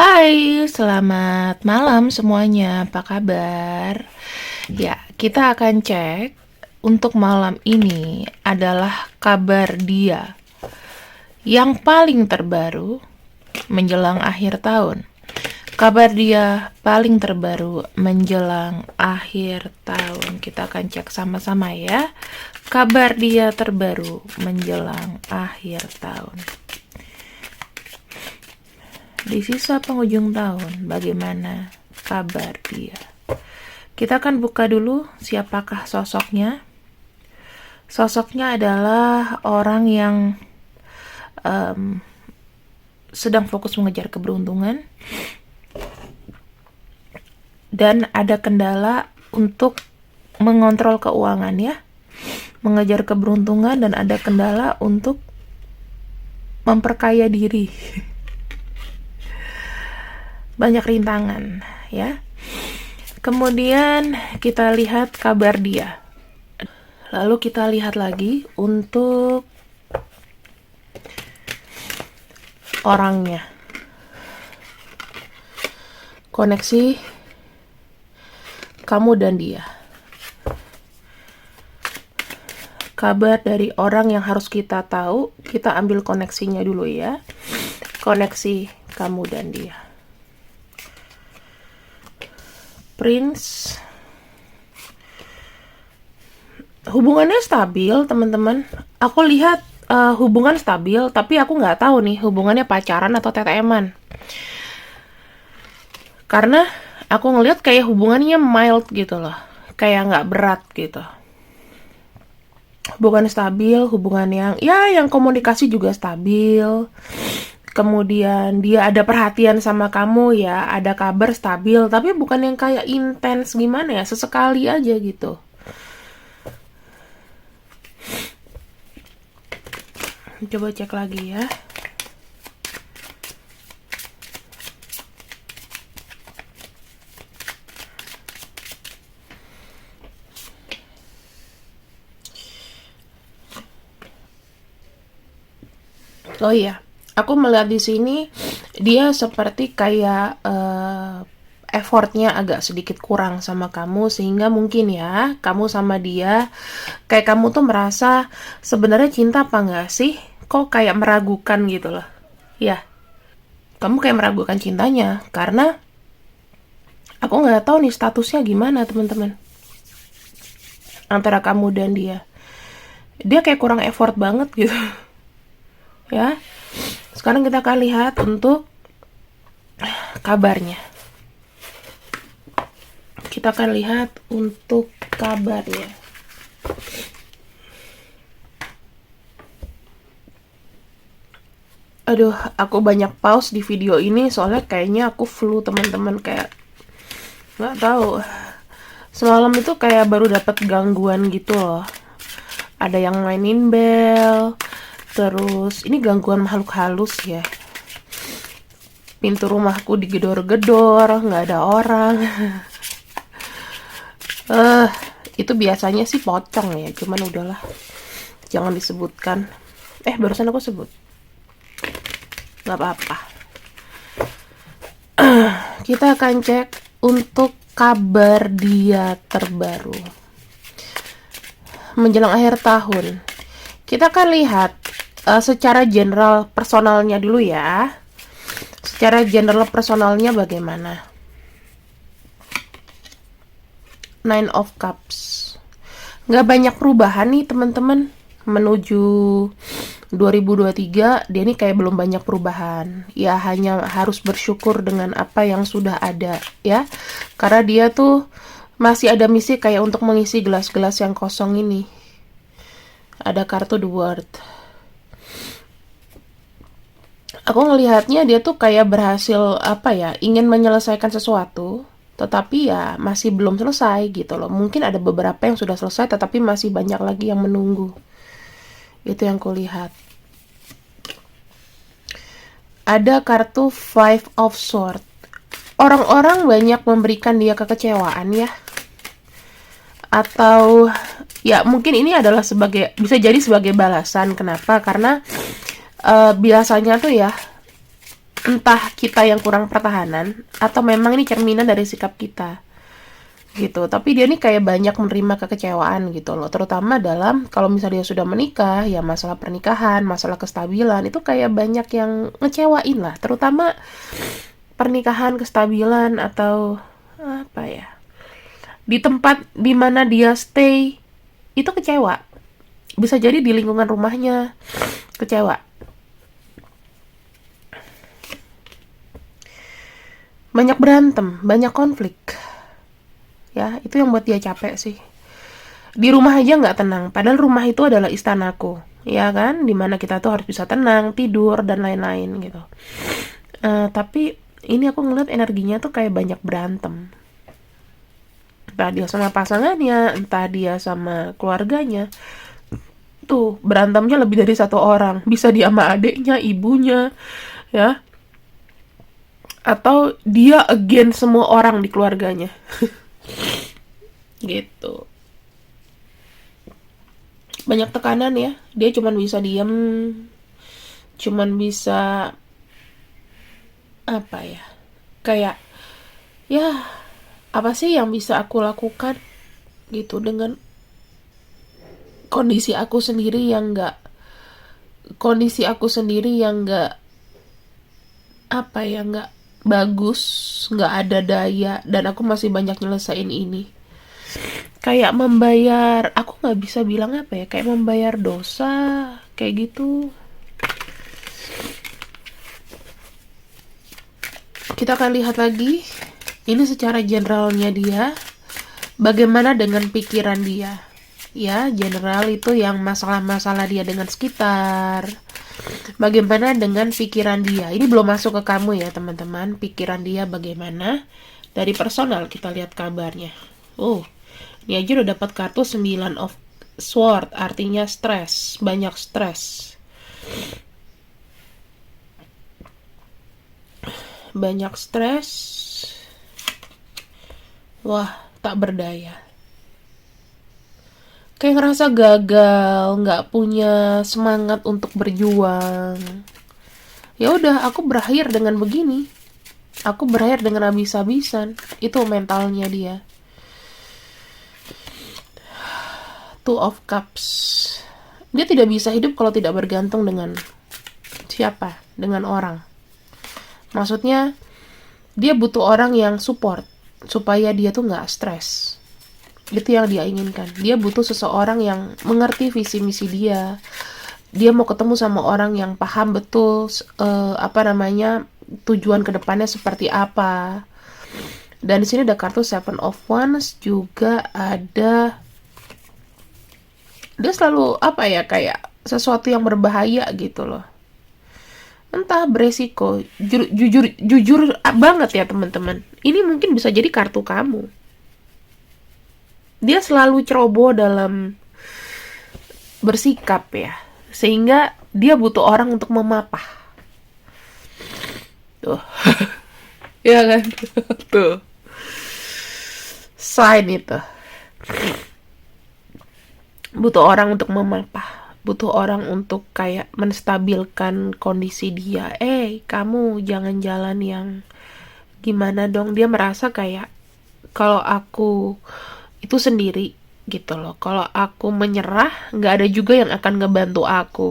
Hai, selamat malam semuanya. Apa kabar? Ya, kita akan cek untuk malam ini adalah kabar dia yang paling terbaru menjelang akhir tahun. Kabar dia paling terbaru menjelang akhir tahun. Kita akan cek sama-sama ya. Kabar dia terbaru menjelang akhir tahun. Di sisa penghujung tahun, bagaimana kabar dia? Kita akan buka dulu siapakah sosoknya. Sosoknya adalah orang yang sedang fokus mengejar keberuntungan dan ada kendala untuk mengontrol keuangan ya. Mengejar keberuntungan dan ada kendala untuk memperkaya diri. Banyak rintangan ya. Kemudian kita lihat kabar dia. Lalu kita lihat lagi untuk orangnya. Koneksi kamu dan dia. Kabar dari orang yang harus kita tahu, kita ambil koneksinya dulu ya. Koneksi kamu dan dia. Prince, hubungannya stabil teman-teman. Aku lihat hubungan stabil, tapi aku nggak tahu nih hubungannya pacaran atau TTM-an. Karena aku ngelihat kayak hubungannya mild gitu loh, kayak nggak berat gitu. Hubungan stabil, hubungan yang komunikasi juga stabil. Kemudian dia ada perhatian sama kamu ya, ada kabar stabil, tapi bukan yang kayak intens gimana ya, sesekali aja gitu. Coba cek lagi ya. Oh iya, aku melihat di sini dia seperti kayak effortnya agak sedikit kurang sama kamu, sehingga mungkin ya kamu sama dia kayak kamu tuh merasa sebenarnya cinta apa enggak sih? Kok kayak meragukan gitu loh. Ya, kamu kayak meragukan cintanya karena aku nggak tahu nih statusnya gimana teman-teman antara kamu dan dia. Dia kayak kurang effort banget gitu. Ya, sekarang kita akan lihat untuk kabarnya. Kita akan lihat untuk kabarnya. Aduh, aku banyak pause di video ini soalnya kayaknya aku flu teman-teman, kayak nggak tahu. Semalam itu kayak baru dapat gangguan gitu loh. Ada yang mainin bel. Terus ini gangguan makhluk halus ya. Pintu rumahku digedor-gedor, nggak ada orang. Itu biasanya sih pocong ya, cuman udahlah, jangan disebutkan. Barusan aku sebut, nggak apa-apa. Kita akan cek untuk kabar dia terbaru menjelang akhir tahun. Kita akan lihat secara general personalnya dulu ya. Secara general personalnya bagaimana? Nine of Cups. Nggak banyak perubahan nih teman-teman. Menuju 2023 dia nih kayak belum banyak perubahan. Ya hanya harus bersyukur dengan apa yang sudah ada ya. Karena dia tuh masih ada misi kayak untuk mengisi gelas-gelas yang kosong ini. Ada kartu The World. Aku ngelihatnya dia tuh kayak berhasil ingin menyelesaikan sesuatu, tetapi ya masih belum selesai gitu loh. Mungkin ada beberapa yang sudah selesai, tetapi masih banyak lagi yang menunggu. Itu yang kulihat. Ada kartu Five of Swords. Orang-orang banyak memberikan dia kekecewaan ya. Atau ya mungkin ini adalah bisa jadi sebagai balasan. Kenapa? Karena biasanya tuh ya entah kita yang kurang pertahanan atau memang ini cerminan dari sikap kita gitu. Tapi dia nih kayak banyak menerima kekecewaan gitu loh, terutama dalam kalau misalnya dia sudah menikah ya, masalah pernikahan, masalah kestabilan itu kayak banyak yang ngecewain lah, terutama pernikahan, kestabilan, atau apa ya, di tempat dimana dia stay itu kecewa. Bisa jadi di lingkungan rumahnya kecewa. Banyak berantem, banyak konflik. Ya, itu yang buat dia capek sih. Di rumah aja nggak tenang, padahal rumah itu adalah istanaku. Ya kan, dimana kita tuh harus bisa tenang, tidur, dan lain-lain gitu. Tapi ini aku ngeliat energinya tuh kayak banyak berantem. Entah dia sama pasangannya, entah dia sama keluarganya. Tuh, berantemnya lebih dari satu orang. Bisa dia sama adiknya, ibunya, ya. Atau dia against semua orang di keluarganya. Gitu. Banyak tekanan ya. Dia cuman bisa diem, cuman bisa apa ya, kayak ya apa sih yang bisa aku lakukan gitu dengan kondisi aku sendiri yang nggak apa ya, nggak bagus, nggak ada daya, dan aku masih banyak nyelesain ini. Kayak membayar, aku nggak bisa bilang apa ya, kayak membayar dosa kayak gitu. Kita akan lihat lagi ini secara generalnya dia, bagaimana dengan pikiran dia. Ya, general itu yang masalah-masalah dia dengan sekitar. Bagaimana dengan pikiran dia? Ini belum masuk ke kamu ya, teman-teman. Pikiran dia bagaimana? Dari personal kita lihat kabarnya. Oh, ini aja udah dapat kartu 9 of Sword, artinya stres, banyak stres. Banyak stres. Wah, tak berdaya. Kayak ngerasa gagal, nggak punya semangat untuk berjuang. Ya udah, aku berakhir dengan begini. Aku berakhir dengan habis-habisan. Itu mentalnya dia. Two of Cups. Dia tidak bisa hidup kalau tidak bergantung dengan siapa? Dengan orang. Maksudnya, dia butuh orang yang support supaya dia tuh nggak stres. Itu yang dia inginkan. Dia butuh seseorang yang mengerti visi misi dia. Dia mau ketemu sama orang yang paham betul tujuan kedepannya seperti apa. Dan di sini ada kartu Seven of Wands, juga ada dia selalu kayak sesuatu yang berbahaya gitu loh. Entah beresiko. Jujur banget ya teman-teman. Ini mungkin bisa jadi kartu kamu. Dia selalu ceroboh dalam bersikap ya, sehingga dia butuh orang untuk memapah. Tuh. Ya kan? Tuh. Sign itu. Butuh orang untuk memapah. Butuh orang untuk kayak menstabilkan kondisi dia. Kamu jangan jalan yang gimana dong. Dia merasa kayak kalau aku itu sendiri gitu loh. Kalau aku menyerah, nggak ada juga yang akan ngebantu aku.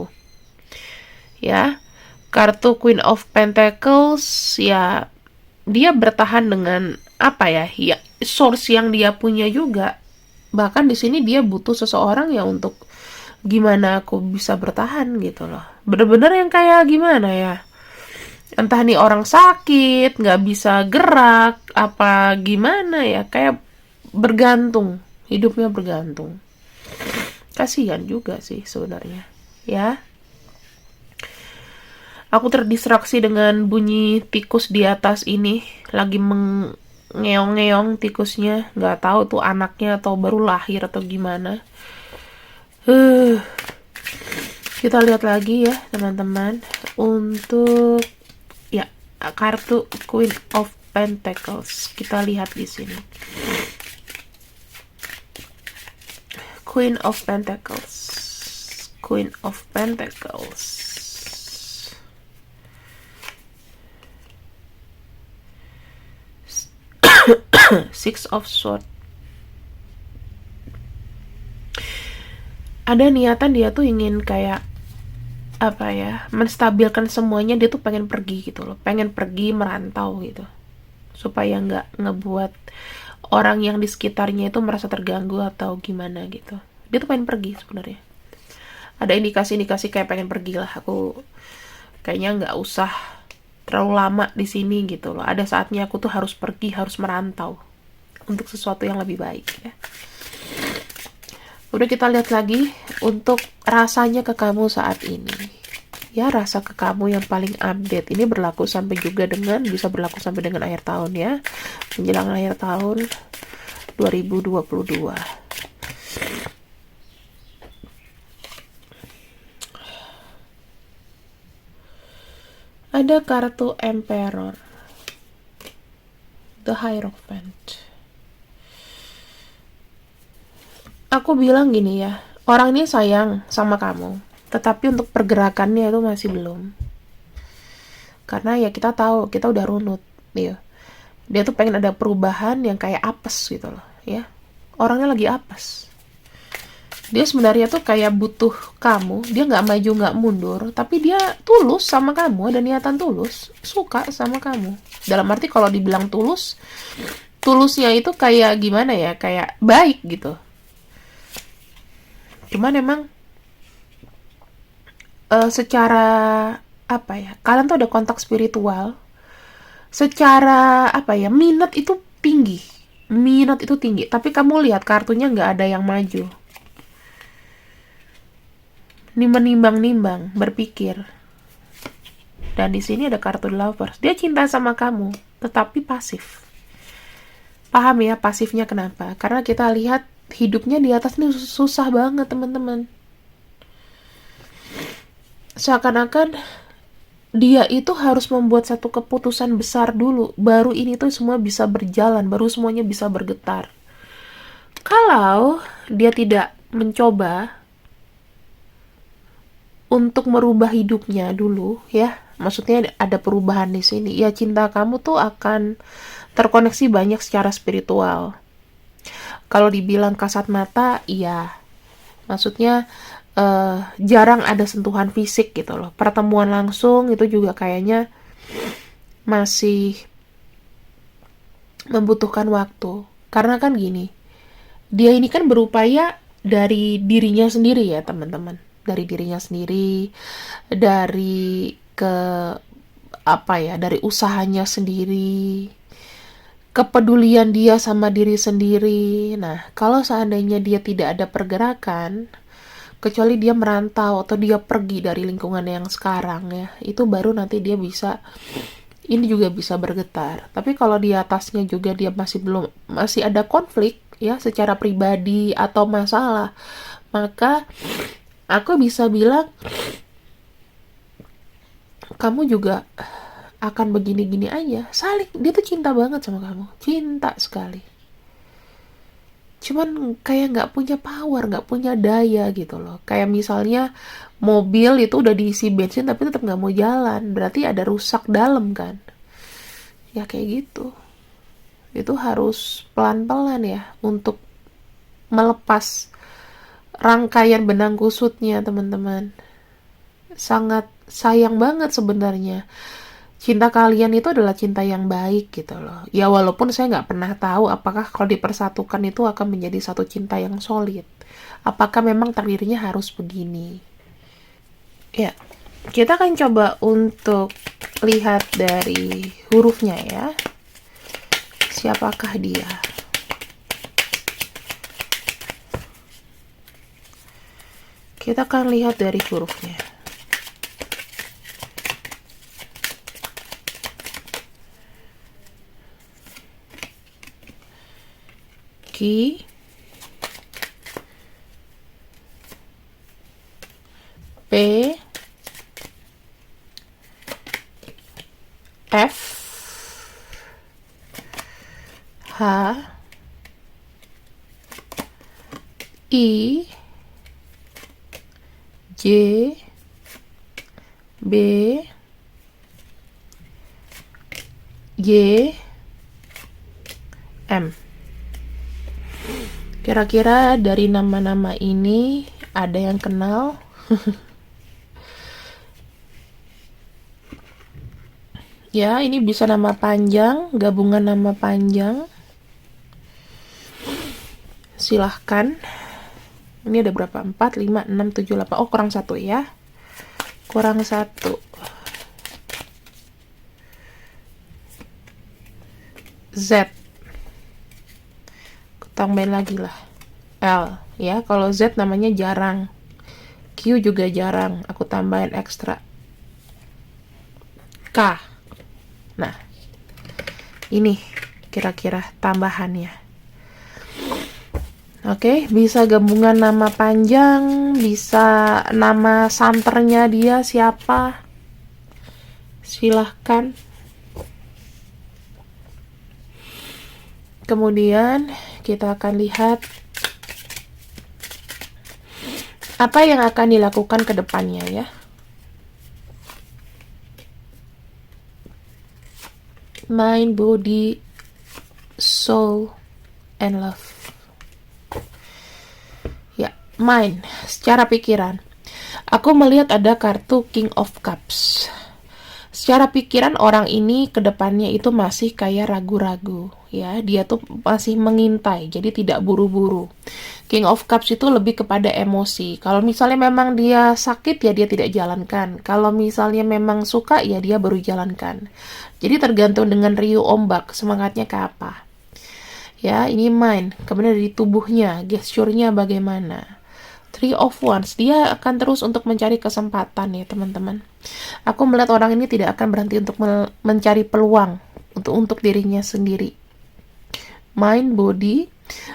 Ya, kartu Queen of Pentacles, ya dia bertahan dengan ya source yang dia punya juga. Bahkan di sini dia butuh seseorang ya untuk gimana aku bisa bertahan gitu loh. Bener-bener yang kayak gimana ya? Entah nih orang sakit, nggak bisa gerak, apa gimana ya, kayak bergantung, hidupnya bergantung. Kasihan juga sih sebenarnya, ya. Aku terdistraksi dengan bunyi tikus di atas ini, lagi mengeong-ngeong tikusnya, nggak tahu tuh anaknya atau baru lahir atau gimana. Kita lihat lagi ya teman-teman untuk ya kartu Queen of Pentacles. Kita lihat di sini. Queen of Pentacles. Queen of Pentacles. Six of Swords. Ada niatan dia tuh ingin kayak apa ya, menstabilkan semuanya. Dia tuh pengen pergi gitu loh, pengen pergi merantau gitu, supaya nggak ngebuat orang yang di sekitarnya itu merasa terganggu atau gimana gitu. Dia tuh pengen pergi sebenarnya. Ada indikasi-indikasi kayak pengen pergi lah. Aku kayaknya nggak usah terlalu lama di sini gitu loh. Ada saatnya aku tuh harus pergi, harus merantau untuk sesuatu yang lebih baik ya. Udah, kita lihat lagi untuk rasanya ke kamu saat ini. Ya, rasa ke kamu yang paling update. Ini berlaku sampai juga dengan, bisa berlaku sampai dengan akhir tahun ya. Menjelang akhir tahun 2022. Ada kartu Emperor. The Hierophant. Aku bilang gini ya, orang ini sayang sama kamu, tetapi untuk pergerakannya itu masih belum. Karena ya kita tahu, kita udah runut, ya. Dia tuh pengen ada perubahan yang kayak apes gitu loh, ya. Orangnya lagi apes. Dia sebenarnya tuh kayak butuh kamu, dia nggak maju nggak mundur, tapi dia tulus sama kamu, ada niatan tulus, suka sama kamu. Dalam arti kalau dibilang tulus, tulusnya itu kayak gimana ya, kayak baik gitu. Cuman emang secara apa ya, kalian tuh ada kontak spiritual. Secara apa ya, minat itu tinggi, tapi kamu lihat kartunya nggak ada yang maju. Ini menimbang-nimbang, berpikir. Dan di sini ada kartu Lovers. Dia cinta sama kamu, tetapi pasif. Paham ya pasifnya kenapa? Karena kita lihat hidupnya di atas ini susah banget, teman-teman. Seakan-akan dia itu harus membuat satu keputusan besar dulu, baru ini tuh semua bisa berjalan, baru semuanya bisa bergetar. Kalau dia tidak mencoba untuk merubah hidupnya dulu, ya, maksudnya ada perubahan di sini, ya cinta kamu tuh akan terkoneksi banyak secara spiritual. Kalau dibilang kasat mata, iya, maksudnya jarang ada sentuhan fisik gitu loh. Pertemuan langsung itu juga kayaknya masih membutuhkan waktu. Karena kan gini, dia ini kan berupaya dari dirinya sendiri ya teman-teman. Dari dirinya sendiri, dari ke apa ya, dari usahanya sendiri, kepedulian dia sama diri sendiri. Nah, kalau seandainya dia tidak ada pergerakan, kecuali dia merantau atau dia pergi dari lingkungan yang sekarang ya, itu baru nanti dia bisa, ini juga bisa bergetar. Tapi kalau di atasnya juga dia masih ada konflik ya secara pribadi atau masalah, maka aku bisa bilang kamu juga akan begini-gini aja. Saling, dia tuh cinta banget sama kamu, cinta sekali. Cuman kayak nggak punya power, nggak punya daya gitu loh. Kayak misalnya mobil itu udah diisi bensin tapi tetap nggak mau jalan, berarti ada rusak dalam kan. Ya kayak gitu. Itu harus pelan-pelan ya untuk melepas rangkaian benang kusutnya, teman-teman. Sangat sayang banget sebenarnya. Cinta kalian itu adalah cinta yang baik gitu loh. Ya walaupun saya nggak pernah tahu apakah kalau dipersatukan itu akan menjadi satu cinta yang solid. Apakah memang takdirnya harus begini? Ya, kita akan coba untuk lihat dari hurufnya ya. Siapakah dia? Kita akan lihat dari hurufnya. Q, P, F, H, I, J, B, Y, M. Kira-kira dari nama-nama ini ada yang kenal? Ya, ini bisa nama panjang, gabungan nama panjang. Silahkan. Ini ada berapa? 4, 5, 6, 7, 8. Oh, kurang 1 ya. Kurang 1. Z. Tambahin lagi lah. L. Ya, kalau Z namanya jarang. Q juga jarang. Aku tambahin ekstra. K. Nah, ini kira-kira tambahannya. Oke, bisa gabungan nama panjang, bisa nama santernya dia siapa. Silahkan. Kemudian kita akan lihat apa yang akan dilakukan ke depannya ya. Mind, body, soul, and love. Ya, mind, secara pikiran. Aku melihat ada kartu King of Cups. Secara pikiran orang ini ke depannya itu masih kayak ragu-ragu. Ya, dia tuh masih mengintai, jadi tidak buru-buru. King of Cups itu lebih kepada emosi. Kalau misalnya memang dia sakit, ya dia tidak jalankan. Kalau misalnya memang suka, ya dia baru jalankan. Jadi tergantung dengan riuh ombak, semangatnya ke apa. Ya, ini mind. Kemudian dari tubuhnya, gesturnya bagaimana. Three of Wands, dia akan terus untuk mencari kesempatan ya teman-teman. Aku melihat orang ini tidak akan berhenti untuk mencari peluang untuk dirinya sendiri. Mind, body,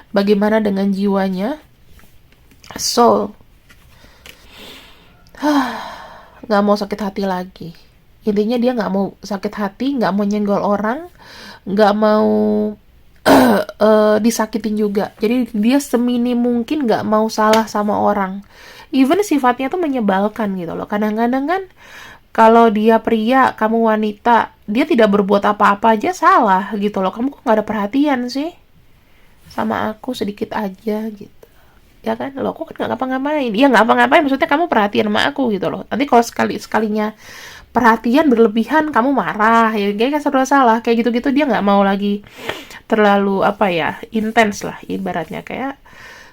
bagaimana dengan jiwanya. Soul, gak mau sakit hati lagi. Intinya dia gak mau sakit hati, gak mau nyenggol orang, gak mau disakitin juga. Jadi dia semini mungkin gak mau salah sama orang. Even sifatnya tuh menyebalkan gitu loh. Kadang-kadang kan kalau dia pria, kamu wanita, dia tidak berbuat apa-apa aja salah gitu loh. Kamu kok gak ada perhatian sih sama aku sedikit aja gitu. Ya kan, lo kok gak ngapa-ngapain. Ya gak ngapa-ngapain, maksudnya kamu perhatian sama aku gitu loh. Nanti kalau sekalinya perhatian berlebihan, kamu marah. Ya kayak kan serba salah. Kayak gitu-gitu dia gak mau lagi terlalu intens lah ibaratnya. Kayak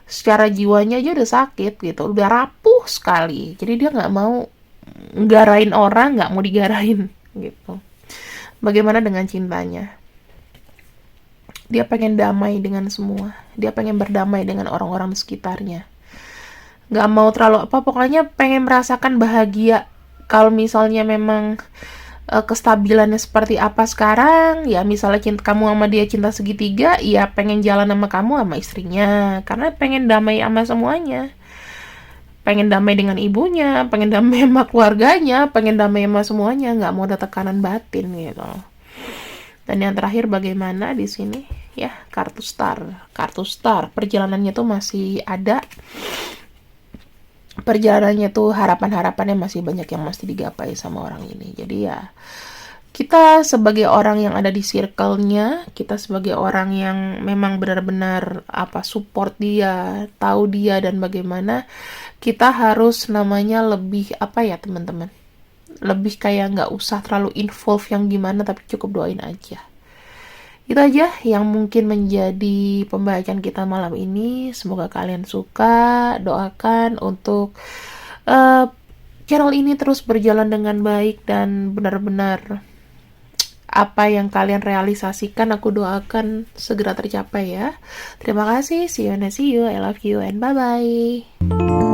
secara jiwanya aja udah sakit gitu, udah rapuh sekali. Jadi dia nggak mau garain orang, nggak mau digarain gitu. Bagaimana dengan cintanya? Dia pengen damai dengan semua. Dia pengen berdamai dengan orang-orang di sekitarnya. Nggak mau terlalu pokoknya pengen merasakan bahagia. Kalau misalnya memang kestabilannya seperti apa sekarang, ya misalnya kamu sama dia cinta segitiga, ya pengen jalan sama kamu sama istrinya, karena pengen damai sama semuanya, pengen damai dengan ibunya, pengen damai sama keluarganya, pengen damai sama semuanya, nggak mau ada tekanan batin gitu. Dan yang terakhir bagaimana di sini ya, kartu star, perjalanannya tuh masih ada. Perjalanannya tuh harapan-harapannya masih banyak yang mesti digapai sama orang ini. Jadi ya kita sebagai orang yang ada di circle-nya, kita sebagai orang yang memang benar-benar support dia, tahu dia dan bagaimana, kita harus namanya lebih teman-teman, lebih kayak nggak usah terlalu involve yang gimana, tapi cukup doain aja. Itu aja yang mungkin menjadi pembacaan kita malam ini. Semoga kalian suka. Doakan untuk channel ini terus berjalan dengan baik dan benar-benar apa yang kalian realisasikan, aku doakan segera tercapai ya. Terima kasih. See you and I love you and bye-bye.